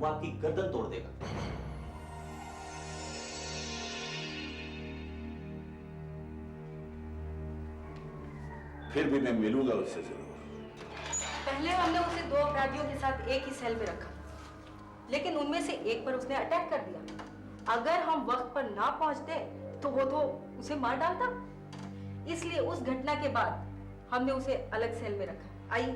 वो आपकी गर्दन तोड़ देगा। फिर भी मैं मिलूंगा उससे जरूर। पहले हमने उसे 2 अपराधियों के साथ एक ही सेल में रखा, लेकिन उनमें से एक पर उसने अटैक कर दिया। अगर हम वक्त पर ना पहुंचते तो वो तो उसे मार डालता। इसलिए उस घटना के बाद हमने उसे अलग सेल में रखा। आइए।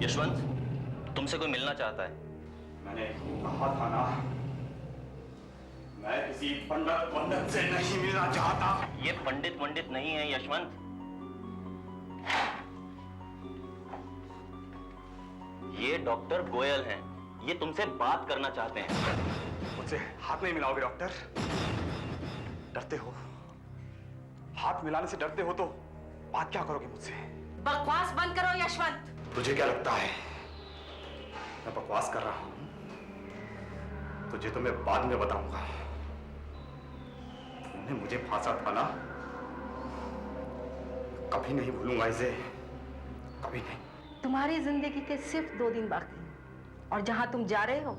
यशवंत, तुमसे कोई मिलना चाहता है। मैंने कहा था ना, मैं किसी पंडित से नहीं मिलना चाहता। ये पंडित नहीं है यशवंत, ये डॉक्टर गोयल हैं। ये तुमसे बात करना चाहते हैं। मुझसे हाथ नहीं मिलाओगे डॉक्टर? डरते हो? हाथ मिलाने से डरते हो तो बात क्या करोगे मुझसे? बकवास बंद करो यशवंत। तुझे क्या लगता है मैं बकवास कर रहा हूं? तुझे तो मैं बाद में बताऊंगा। तुमने मुझे फांसा था ना, कभी नहीं भूलूंगा इसे, कभी नहीं। तुम्हारी जिंदगी के सिर्फ 2 दिन बाकी हैं, और जहां तुम जा रहे हो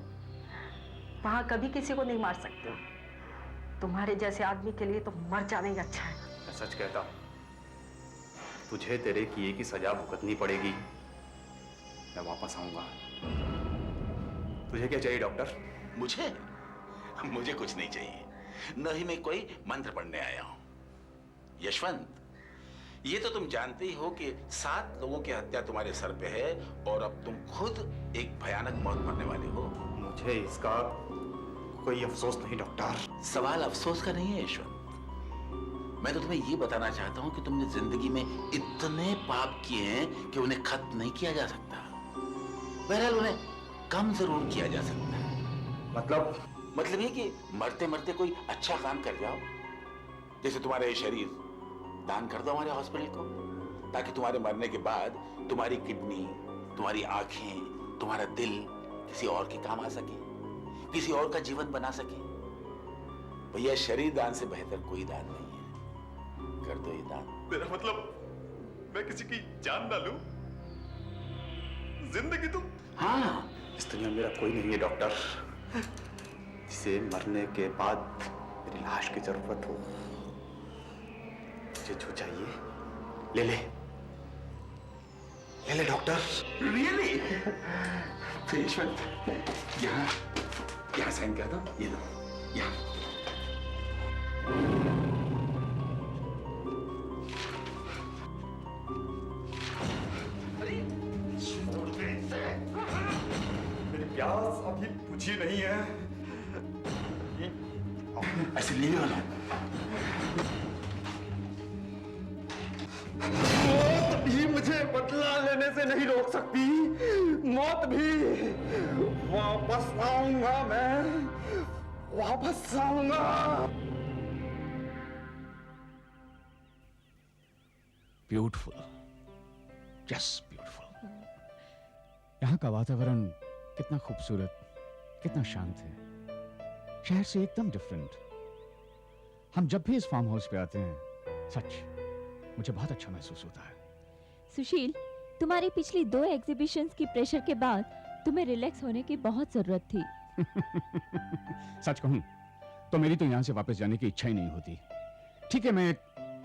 वहां कभी किसी को नहीं मार सकते हो। तुम्हारे जैसे आदमी के लिए तो मर जाना ही अच्छा है। मैं सच कहता हूं, तुझे तेरे किए की सजा भुगतनी पड़ेगी। मैं वापस आऊंगा। तुझे क्या चाहिए डॉक्टर? मुझे कुछ नहीं चाहिए, न ही मैं कोई मंत्र पढ़ने आया हूं। यशवंत, ये तो तुम जानते ही हो कि 7 लोगों की हत्या तुम्हारे सर पे है और अब तुम खुद एक भयानक मौत मरने वाले हो। मुझे इसका कोई अफसोस नहीं डॉक्टर। सवाल अफसोस का नहीं है यशवंत, मैं तो तुम्हें ये बताना चाहता हूं कि तुमने जिंदगी में इतने पाप किए हैं कि उन्हें खत्म नहीं किया जा सकता। बहरहाल उन्हें कम जरूर किया जा सकता है। मतलब ये कि मरते मरते कोई अच्छा काम कर जाओ, जैसे तुम्हारा ये शरीर दान कर दो हमारे हॉस्पिटल को, ताकि तुम्हारे मरने के बाद तुम्हारी किडनी, तुम्हारी आंखें, तुम्हारा दिल किसी और के काम आ सके, किसी और का जीवन बना सके। भैया, शरीर दान से बेहतर कोई दान नहीं है। कर दो ये दान। मेरा मतलब मैं किसी की जान ना लूं? जिंदगी तो हाँ, इस दुनिया में मेरा कोई नहीं है डॉक्टर जिसे मरने के बाद मेरी लाश की जरूरत हो। मुझे जो चाहिए ले ले, ले ले डॉक्टर। रियली? तो यशवंत, यहाँ साइन कर दो। ये लो, यहाँ। मेरी प्यास अभी बुझी नहीं है। ऐसे ले लो ना। मौत भी मुझे बदला लेने से नहीं रोक सकती। मौत भी। वापस आऊंगा मैं, वापस आऊंगा। Beautiful, just beautiful. यहाँ का वातावरण कितना खूबसूरत, कितना शांत है, शहर से एकदम डिफरेंट। हम जब भी इस फार्म हाउस पे आते हैं, सच मुझे बहुत अच्छा महसूस होता है। सुशील, तुम्हारी पिछली 2 एग्जीबिशंस की प्रेशर के बाद तुम्हें रिलैक्स होने की बहुत जरूरत थी। सच कहूं तो मेरी तो यहाँ से वापस जाने की इच्छा ही नहीं होती। ठीक है, मैं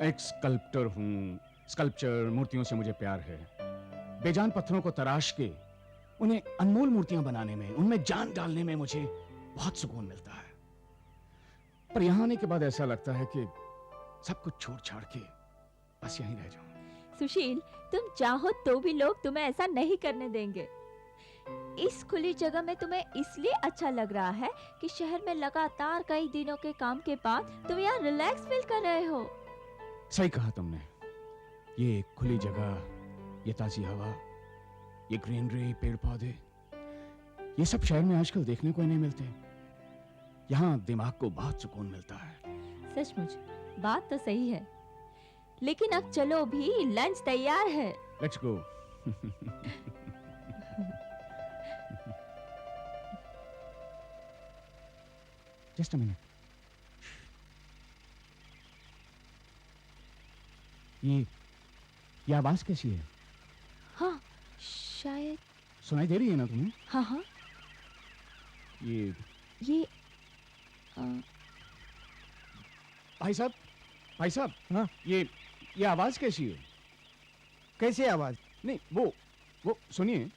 एक स्कल्प्टर हूँ, स्कल्पचर, मूर्तियों से मुझे प्यार है। बेजान पत्थरों को तराश के उन्हें अनमोल मूर्तियां बनाने में, उनमें जान डालने में मुझे बहुत सुकून मिलता है। पर यहां आने के बाद ऐसा लगता है कि सब कुछ छोड़ छाड़ के बस यहीं रह जाऊं। सुशील, तुम चाहो तो भी लोग तुम्हें ऐसा नहीं करने देंगे। इस खुली जगह में तुम्हें इसलिए अच्छा लग रहा है कि शहर में लगातार कई दिनों के काम के बाद तुम यहाँ रिलैक्स फील कर रहे हो। सही कहा तुमने। ये खुली जगह, ये ताजी हवा, ये ग्रीनरी, पेड़ पौधे, ये सब शहर में आजकल देखने को ही नहीं मिलते। यहाँ दिमाग को बहुत सुकून मिलता है। सचमुच बात तो सही है, लेकिन अब चलो भी, लंच तैयार है। Let's go. Just a minute. ये आवाज कैसी है? हाँ शायद। सुनाई दे रही है ना तुम्हें? हाँ हाँ। ये भाई साहब हाँ ये आवाज कैसी है? कैसी आवाज? नहीं वो सुनिए।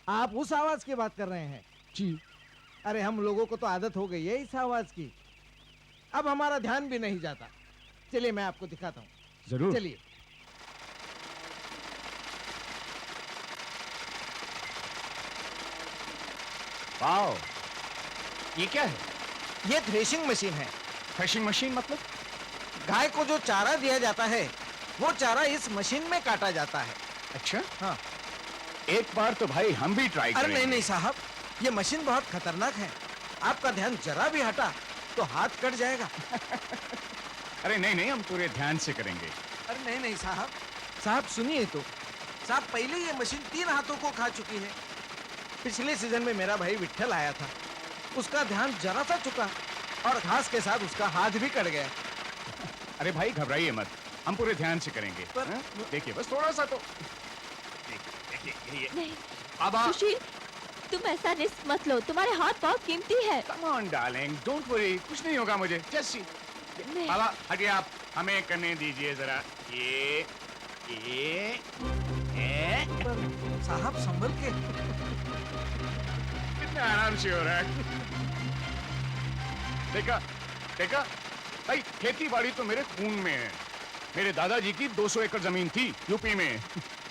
आप उस आवाज की बात कर रहे हैं? जी। अरे हम लोगों को तो आदत हो गई है इस आवाज की, अब हमारा ध्यान भी नहीं जाता। चलिए मैं आपको दिखाता हूँ। जरूर। चलिए। वाओ, ये क्या है? ये थ्रेशिंग मशीन है। थ्रेशिंग मशीन मतलब? गाय को जो चारा दिया जाता है वो चारा इस मशीन में काटा जाता है। अच्छा, हाँ। एक बार तो भाई हम भी ट्राई अरे करेंगे। नहीं साहब, ये मशीन बहुत खतरनाक है। आपका ध्यान जरा भी हटा तो हाथ कट जाएगा। अरे नहीं, हम पूरे ध्यान से करेंगे। अरे नहीं साहब, साहब सुनिए तो। साहब पहले ये मशीन 3 हाथों को खा चुकी है। पिछले सीजन में मेरा भाई विट्ठल आया था, उसका ध्यान जरा सा चुका और घास के साथ उसका हाथ भी कट गया। अरे भाई घबराइए मत, हम पूरे ध्यान से करेंगे। पर- हाँ? देखिए बस थोड़ा सा तो देखिए ये नहीं अब आप सुशील, तुम ऐसा रिस्क मत लो, तुम्हारे हाथ बहुत कीमती है। Come on darling, don't worry, कुछ नहीं होगा मुझे। Just see. नहीं। बाबा हटिए, आप हमें करने दीजिए जरा। ये साहब संभल के। कितना आराम से हो रहा है। देखा भाई, खेती बाड़ी तो मेरे खून में है। मेरे दादाजी की 200 एकड़ जमीन थी यूपी में।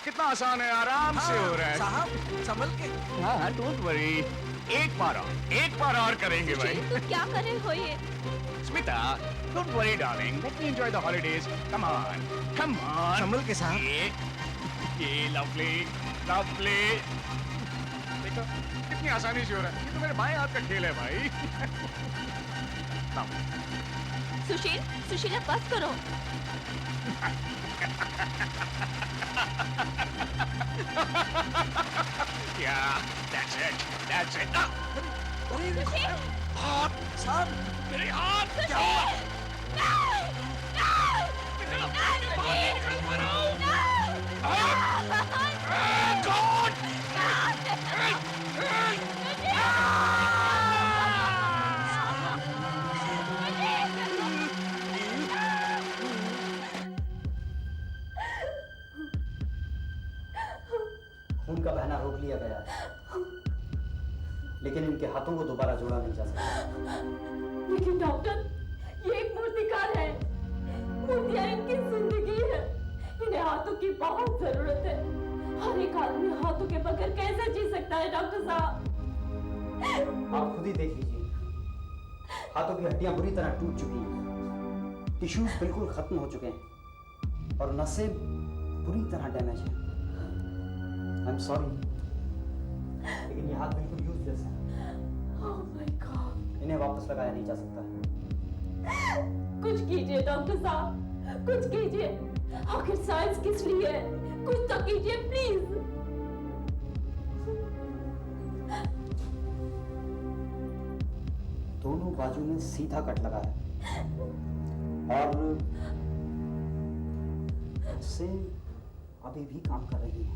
कितना आसान है, आराम से हो रहा है। साहब संभल के। हाँ, डोंट वरी, एक बार और करेंगे भाई। सुशील, तुम क्या कर रहे हो ये? Smita, don't worry darling, let me enjoy the holidays. Come on. संभल के साहब। ये lovely. देखो कितनी आसानी से हो रहा है। ये तो मेरे बाएं हाथ का खेल है भाई। सुशील अब बस करो। Yeah, that's it. सुशील, साहब मेरे हाथ क्या सुशील! खून का बहना रोक लिया गया है, लेकिन इनके हाथों को दोबारा जोड़ा नहीं जा सकता। लेकिन डॉक्टर, ये एक मूर्तिकार है, मूर्तियां इनकी जिंदगी है, इन्हें हाथों की बहुत जरूरत है। हर एक आदमी हाथों के बगैर कैसे जी सकता है डॉक्टर साहब? आप खुद ही देख लीजिए, हाथों की हड्डियां बुरी तरह टूट चुकी हैं, टिश्यूज बिल्कुल खत्म हो चुके हैं और नसें बुरी तरह डैमेज हैं। आई एम सॉरी, लेकिन ये हाथ बिल्कुल यूजलेस हैं। Oh my God! इन्हें वापस लगाया नहीं जा सकता। कुछ कीजिए डॉक्टर साहब, कुछ कीजिए। आखिर साइंस किस लिए है? कुछ तो कीजिए प्लीज। दोनों बाजू में सीधा कट लगा है और से अभी भी काम कर रही है,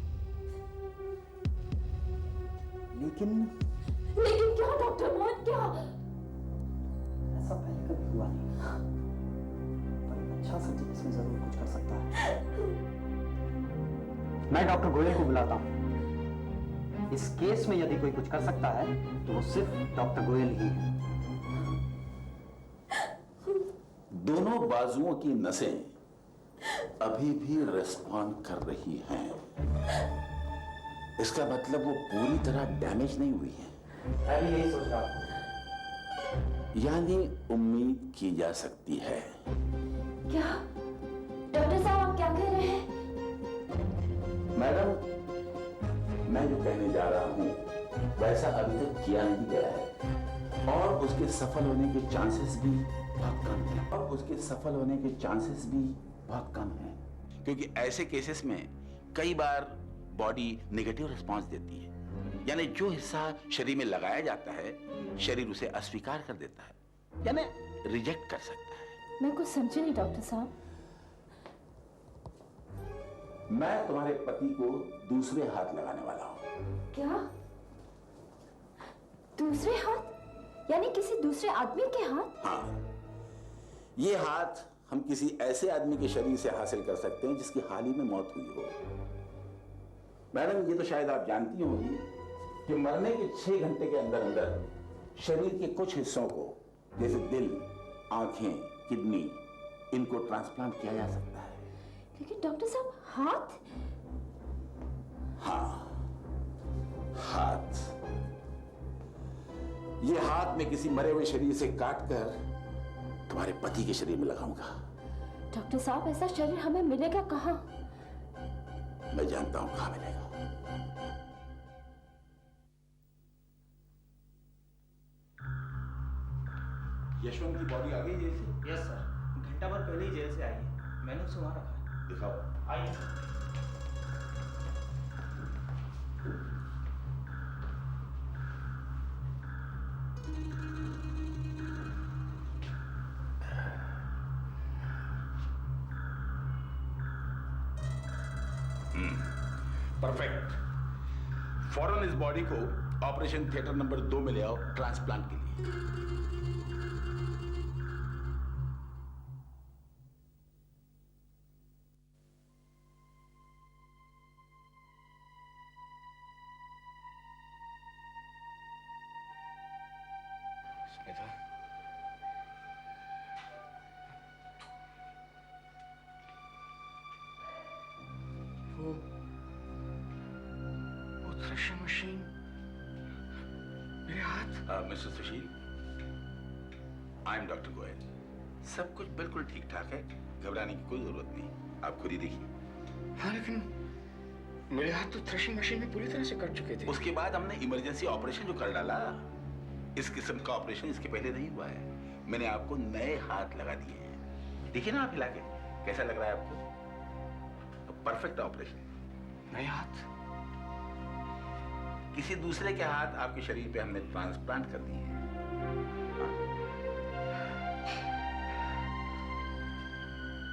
लेकिन क्या डॉक्टर मोहन, क्या? ऐसा पहले कभी हुआ नहीं, पर एक अच्छा सर्जन इसमें जरूर कुछ कर सकता है। मैं डॉक्टर गोयल को बुलाता हूँ। इस केस में यदि कोई कुछ कर सकता है तो वो सिर्फ डॉक्टर गोयल ही है। दोनों बाजुओं की नसें अभी भी रिस्पॉन्ड कर रही हैं। इसका मतलब वो पूरी तरह डैमेज नहीं हुई है, मैं भी यही सोच रहा हूँ। यानी उम्मीद की जा सकती है। क्या डॉक्टर साहब आप क्या कह रहे हैं? मैडम, मैं जो कहने जा रहा हूं वैसा अभी तक किया नहीं गया है और उसके सफल होने के चांसेस भी बहुत कम हैं। क्योंकि ऐसे केसेस में कई बार बॉडी नेगेटिव रिस्पांस देती है, यानी जो हिस्सा शरीर में लगाया जाता है शरीर उसे अस्वीकार कर देता है, यानी रिजेक्ट कर सकता है। मैं कुछ समझी नहीं डॉक्टर साहब। मैं तुम्हारे पति को दूसरे हाथ लगाने वाला हूं। क्या? दूसरे हाथ? यानी किसी दूसरे आदमी के हाथ? हाँ, ये हाथ हम किसी ऐसे आदमी के शरीर से हासिल कर सकते हैं जिसकी हाल ही में मौत हुई हो। मैडम, ये तो शायद आप जानती होंगी कि मरने के 6 घंटे के अंदर अंदर शरीर के कुछ हिस्सों को, जैसे दिल, आंखें, किडनी, इनको ट्रांसप्लांट किया जा सकता है। लेकिन डॉक्टर साहब, हाथ? हाँ, हाथ। ये हाथ मैं किसी मरे हुए शरीर से काटकर तुम्हारे पति के शरीर में लगाऊंगा। डॉक्टर साहब, ऐसा शरीर हमें मिलेगा कहाँ? मैं जानता हूं कहां मिलेगा। यशवंत की बॉडी आ गई जेल से? यस सर, घंटा भर पहले ही जेल से आई है। मैंने उसे वहां रखा है। दिखाओ। आइए। परफेक्ट। फौरन इस बॉडी को ऑपरेशन थिएटर नंबर 2 में ले आओ ट्रांसप्लांट के लिए। स्मिता, वो थ्रेशर मशीन मेरे हाथ। Mister Sushil, I am doctor Goyal. सब कुछ बिल्कुल ठीक ठाक है, घबराने की कोई जरूरत नहीं। आप खुद ही देखिए। हाँ, लेकिन मेरे हाथ तो थ्रेशिंग मशीन में पूरी तरह से कट चुके थे। उसके बाद हमने इमरजेंसी ऑपरेशन जो कर डाला, इस किस्म का ऑपरेशन इसके पहले नहीं हुआ है। मैंने आपको नए हाथ लगा दिए हैं। देखिए ना आप हिला के, कैसा लग रहा है आपको? Perfect operation. नए हाथ? किसी दूसरे के हाथ आपके शरीर पे हमने ट्रांसप्लांट कर दिए हैं।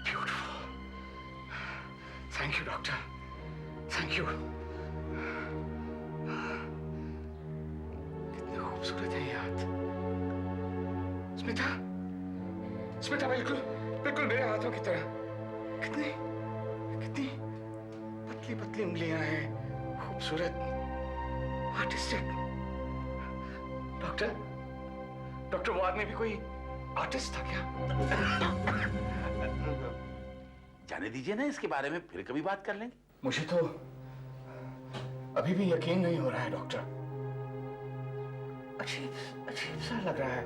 Beautiful. Thank you doctor, thank you. कितने खूबसूरत है ये हाथ। स्मिता, स्मिता, बिल्कुल बिल्कुल मेरे हाथों की तरह। कितनी कितनी पतली पतली उंगलियां हैं, खूबसूरत, आर्टिस्टिक। डॉक्टर, डॉक्टर, वो आदमी भी कोई आर्टिस्ट था क्या? जाने दीजिए ना, इसके बारे में फिर कभी बात कर लेंगे। मुझे तो अभी भी यकीन नहीं हो रहा है डॉक्टर। अजीब अजीब सा लग रहा है।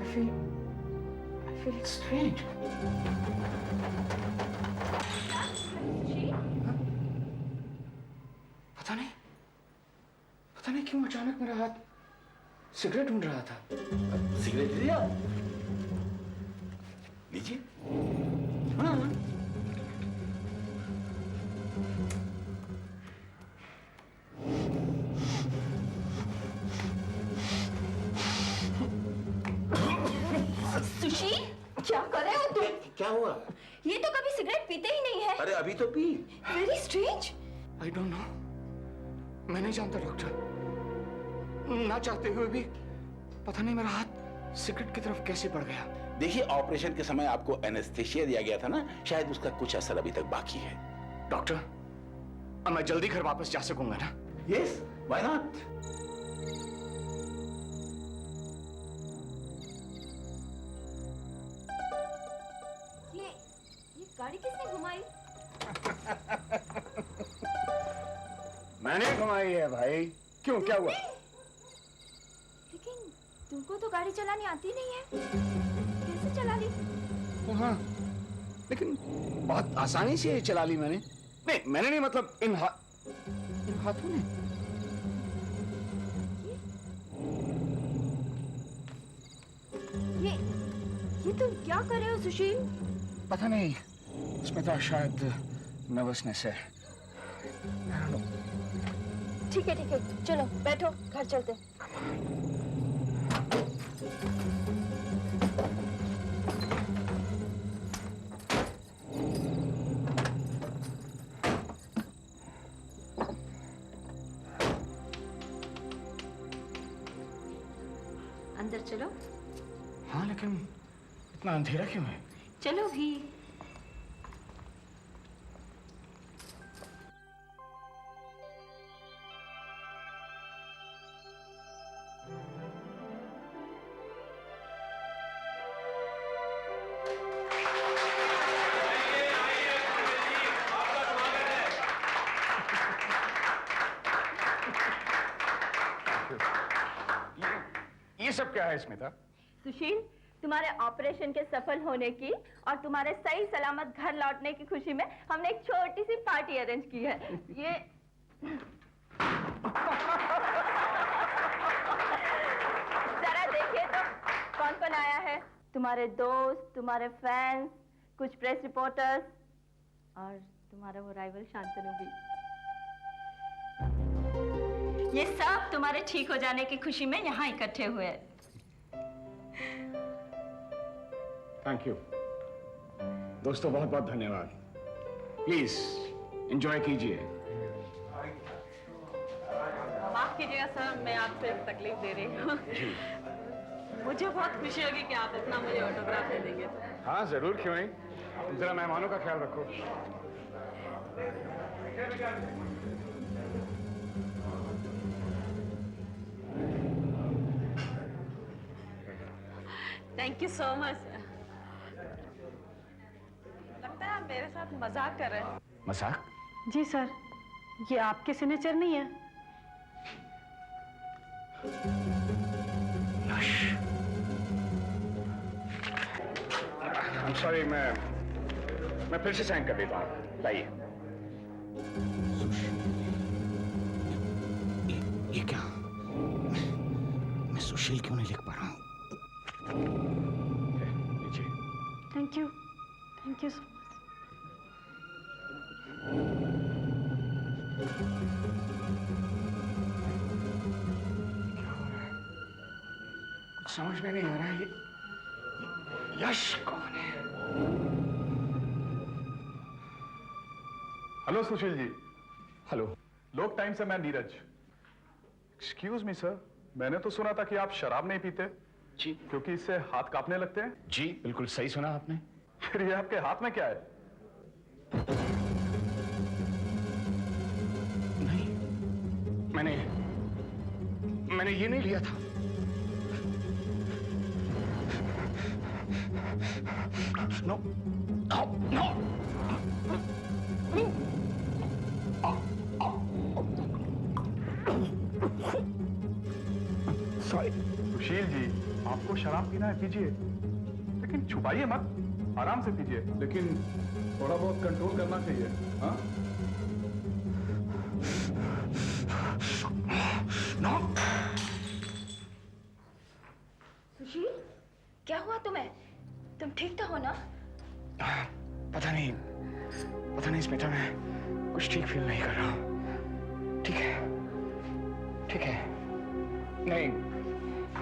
I feel strange. पता नहीं क्यों अचानक मेरा हाथ सिगरेट ढूंढ रहा था। सिगरेट लिया? लीजिए। हाँ। सुशील, क्या कर रहे हो तुम? क्या हुआ? ये तो कभी सिगरेट पीते ही नहीं है। अरे अभी तो P. Very strange. I don't know, मैं नहीं जानता डॉक्टर। ना चाहते हुए भी पता नहीं मेरा हाथ सिगरेट की तरफ कैसे बढ़ गया। देखिए, ऑपरेशन के समय आपको एनेस्थेसिया दिया गया था ना, शायद उसका कुछ असर अभी तक बाकी है। डॉक्टर, अब मैं जल्दी घर वापस जा सकूंगा ना? Yes, why not? ये गाड़ी किसने घुमाई? मैंने घुमाई है भाई। क्यों, क्या हुआ? लेकिन तुमको तो गाड़ी चलानी आती नहीं है, कैसे चला ली? हाँ, लेकिन बहुत आसानी से चला ली मैंने। नहीं, मैंने नहीं, मतलब इन हाथों ने। ये तुम क्या कर रहे हो सुशील? पता नहीं, स्मिता, शायद नर्वसनेस है। ठीक है, चलो बैठो, घर चलते। चलो। हाँ, लेकिन इतना अंधेरा क्यों है? चलो भी। ये सब क्या है स्मिता? सुशील, तुम्हारे ऑपरेशन के सफल होने की और तुम्हारे सही सलामत घर लौटने की खुशी में हमने एक छोटी सी पार्टी अरेंज की है। ये जरा देखिए तो कौन कौन आया है। तुम्हारे दोस्त, तुम्हारे फैंस, कुछ प्रेस रिपोर्टर्स और तुम्हारा वो राइवल शांतनु भी। ये सब तुम्हारे ठीक हो जाने की खुशी में यहाँ इकट्ठे हुए हैं। थैंक यू दोस्तों, बहुत बहुत धन्यवाद। प्लीज एंजॉय कीजिए। माफ कीजिएगा सर, मैं आपको एक तकलीफ दे रही हूँ। मुझे बहुत खुशी होगी कि आप अपना मुझे ऑटोग्राफ दे देंगे। हाँ जरूर, क्यों नहीं। तुम जरा मेहमानों का ख्याल रखो। Thank you so much. लगता है आप मेरे साथ मजाक कर रहे हैं। मजाक? जी सर, ये आपके सिग्नेचर नहीं है। I'm sorry, मैं फिर से साइन कर देता हूँ। लाइए। ये क्या? मैं सुशील क्यों नहीं लिख पा रहा हूँ? Thank you so much. कुछ समझ में नहीं आ रहा है। ये यश कौन है? हेलो सुशील जी। हेलो। लोक टाइम से मैं नीरज। एक्सक्यूज मी सर, मैंने तो सुना था कि आप शराब नहीं पीते। जी। क्योंकि इससे हाथ कांपने लगते हैं। जी बिल्कुल सही सुना आपने। फिर ये आपके हाथ में क्या है? नहीं, मैंने ये नहीं लिया था। No no no. Sorry. Sushil ji, आपको शराब पीना है पीजिए, लेकिन छुपाइए मत, आराम से पीजिए। लेकिन थोड़ा बहुत कंट्रोल करना चाहिए। हाँ? नो। सुशील, क्या हुआ तुम्हें? तुम ठीक तो हो ना? पता नहीं स्मिता, मैं कुछ ठीक फील नहीं कर रहा हूँ। ठीक है।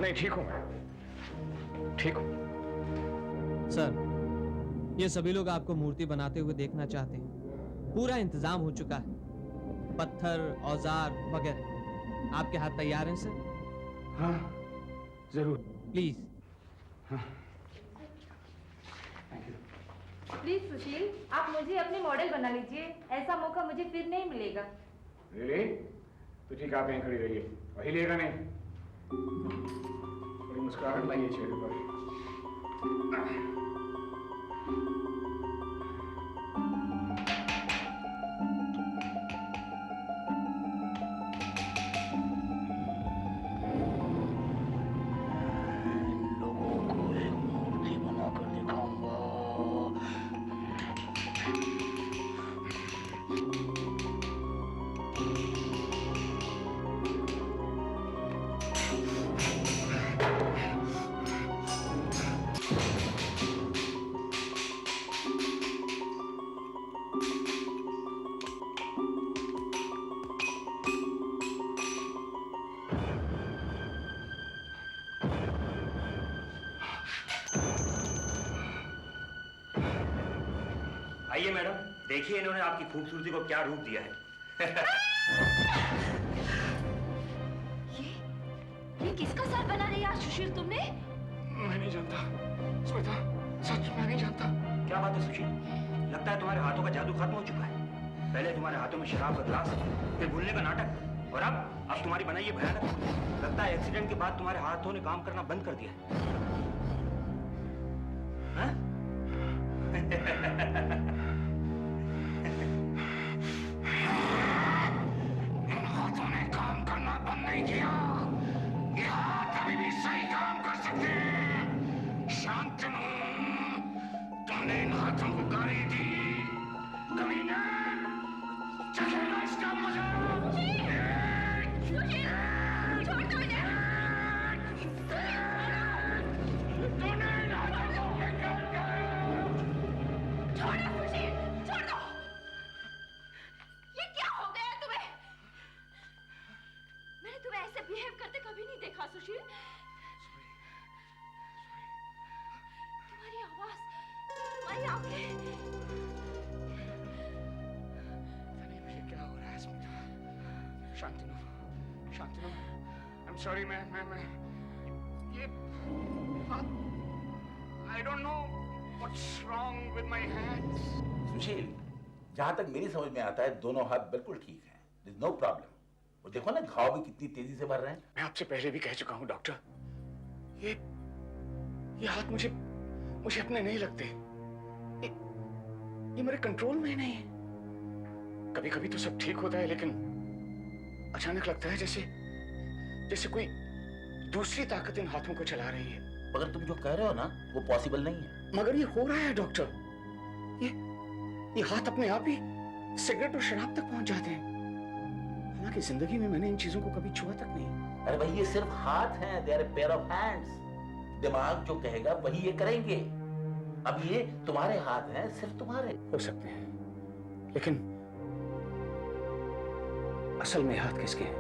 नहीं ठीक हूँ मैं, ठीक हूँ। सर, ये सभी लोग आपको मूर्ति बनाते हुए देखना चाहते हैं। पूरा इंतजाम हो चुका है, पत्थर, औजार वगैरह। आपके हाथ तैयार हैं सर? हाँ जरूर। प्लीज। हाँ। प्लीज सुशील, आप मुझे अपने मॉडल बना लीजिए। ऐसा मौका मुझे फिर नहीं मिलेगा। रियली? तो ठीक, आप यहीं खड़ी रहिए, वही लेगा नहीं। थोड़ी मुस्कुराहट लाइए चेहरे पर। आइए मैडम, देखिए इन्होंने आपकी खूबसूरती को क्या रूप दिया है। ये ये किसका सर बना दिया सुशील तुमने? मैं नहीं जानता स्मिता, सच मैं नहीं जानता। क्या बात है सुशील? लगता है तुम्हारे हाथों का जादू खत्म हो चुका है। पहले तुम्हारे हाथों में शराब का ग्लास, फिर भूलने का नाटक, और अब तुम्हारी बनाई ये भयानक मूर्ति। लगता है एक्सीडेंट के बाद तुम्हारे हाथों ने काम करना बंद कर दिया है। हाँ? इन हाथों ने काम करना बंद नहीं किया। ये हाथ अभी भी सही काम कर सकते हैं। शांतनु, तुमने इन हाथों को गाली दी, कमीना, चखेगा इसका मजा। कभी नहीं देखा सुशील। तुम्हारी आवाज, तुम्हारी आंखें। मुझे क्या हो रहा है स्मिता? शांतनु, शांतनु, I'm sorry मैं ये I don't know what's wrong with my hands. सुशील, जहां तक मेरी समझ में आता है दोनों हाथ बिल्कुल ठीक हैं। There's no problem. वो देखो ना घाव भी कितनी तेजी से भर रहे हैं। मैं आपसे पहले भी कह चुका हूं डॉक्टर, ये हाथ मुझे अपने नहीं लगते। ये मेरे कंट्रोल में नहीं है। कभी कभी तो सब ठीक होता है, लेकिन अचानक लगता है जैसे कोई दूसरी ताकत इन हाथों को चला रही है। मगर तुम जो कह रहे हो ना वो पॉसिबल नहीं है। मगर ये हो रहा है डॉक्टर। ये हाथ अपने आप ही सिगरेट और शराब तक पहुंच जाते हैं। हालांकि जिंदगी में मैंने इन चीजों को कभी छुआ तक नहीं। अरे भाई ये सिर्फ हाथ हैं, they are a pair of hands। दिमाग जो कहेगा वही ये करेंगे। अब ये तुम्हारे हाथ हैं, सिर्फ तुम्हारे हो सकते हैं, लेकिन असल में हाथ किसके हैं?